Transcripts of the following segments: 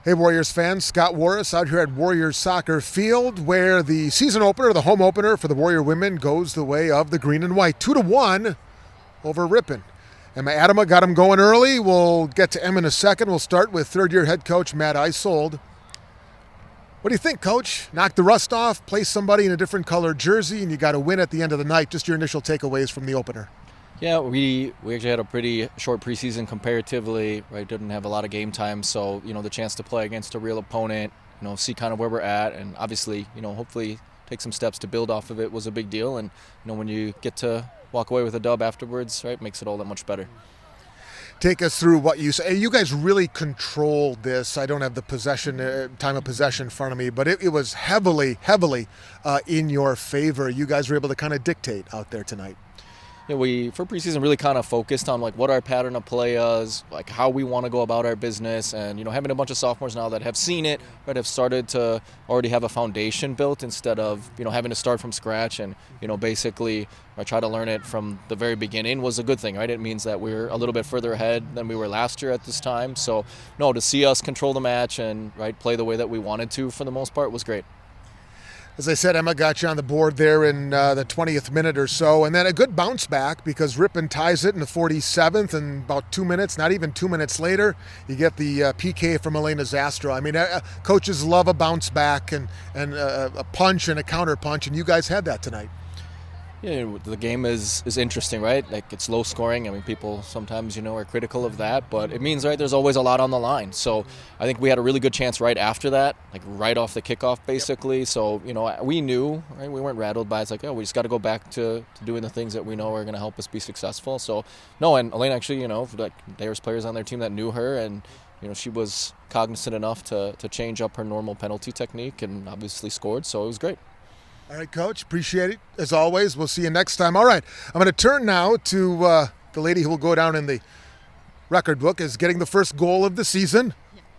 Hey Warriors fans, Scott Warras out here at Warriors Soccer Field where the season opener, the home opener for the Warrior women goes the way of the green and white. 2-1 over Ripon. Emma Adema got them going early. We'll get to Emma in a second. We'll start with third-year head coach Matt Eisold. What do you think, Coach? Knock the rust off, place somebody in a different colored jersey, and you got to win at the end of the night. Just your initial takeaways from the opener. Yeah, we actually had a pretty short preseason comparatively, right? Didn't have a lot of game time, so, the chance to play against a real opponent, see kind of where we're at, and obviously, hopefully take some steps to build off of it was a big deal. And, when you get to walk away with a dub afterwards, right, makes it all that much better. Take us through what you say. You guys really controlled this. I don't have the time of possession in front of me, but it was heavily in your favor. You guys were able to kind of dictate out there tonight. Yeah, we for preseason really kind of focused on what our pattern of play is, how we want to go about our business, and having a bunch of sophomores now that have seen it, right, have started to already have a foundation built instead of having to start from scratch and basically try to learn it from the very beginning was a good thing, right? It means that we're a little bit further ahead than we were last year at this time. So to see us control the match and play the way that we wanted to for the most part was great. As I said, Emma got you on the board there in the 20th minute or so, and then a good bounce back because Ripon ties it in the 47th, and about 2 minutes, not even 2 minutes later, you get the PK from Elena Zastra. I mean, coaches love a bounce back and a punch and a counter punch, and you guys had that tonight. Yeah, the game is interesting, right? It's low scoring. I mean, people sometimes, are critical of that, but it means, right, there's always a lot on the line. So I think we had a really good chance right after that, right off the kickoff, basically. Yep. So, we knew, right, we weren't rattled by it. It's we just got to go back to doing the things that we know are going to help us be successful. So, no, and Elena actually, there was players on their team that knew her, and, she was cognizant enough to change up her normal penalty technique and obviously scored. So it was great. All right, Coach. Appreciate it. As always, we'll see you next time. All right, I'm going to turn now to the lady who will go down in the record book as getting the first goal of the season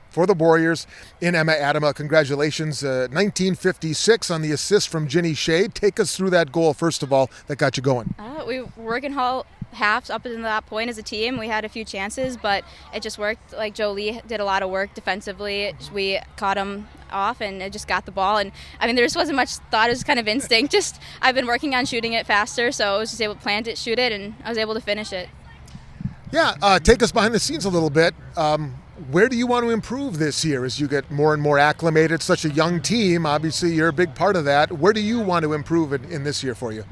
for the Warriors in Emma Adema. Congratulations. 1956 on the assist from Ginny Shade. Take us through that goal, first of all, that got you going. We were working halves up until that point as a team. We had a few chances, but it just worked. Jolie did a lot of work defensively. We caught him off and it just got the ball. And I mean, there just wasn't much thought. It was kind of instinct. I've been working on shooting it faster, so I was just able to plant it, shoot it, and I was able to finish it. Yeah, take us behind the scenes a little bit. Where do you want to improve this year as you get more and more acclimated? Such a young team, obviously you're a big part of that. Where do you want to improve in this year for you?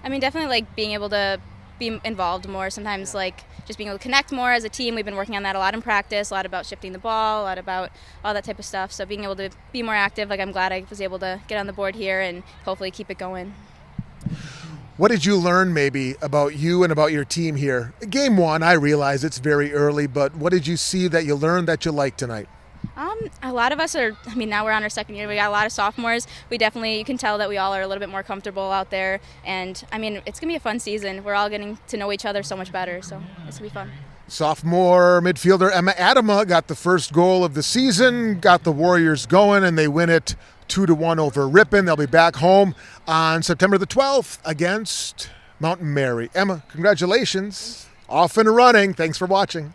I mean, definitely being able to be involved more. Sometimes just being able to connect more as a team. We've been working on that a lot in practice, a lot about shifting the ball, a lot about all that type of stuff. So being able to be more active, I'm glad I was able to get on the board here and hopefully keep it going. What did you learn maybe about you and about your team here? Game one, I realize it's very early, but what did you see that you learned that you liked tonight? A lot of us are, now we're on our second year. We got a lot of sophomores. You can tell that we all are a little bit more comfortable out there. And, it's going to be a fun season. We're all getting to know each other so much better, so it's going to be fun. Sophomore midfielder Emma Adema got the first goal of the season, got the Warriors going, and they win it 2-1 over Ripon. They'll be back home on September the 12th against Mountain Mary. Emma, congratulations. Off and running. Thanks for watching.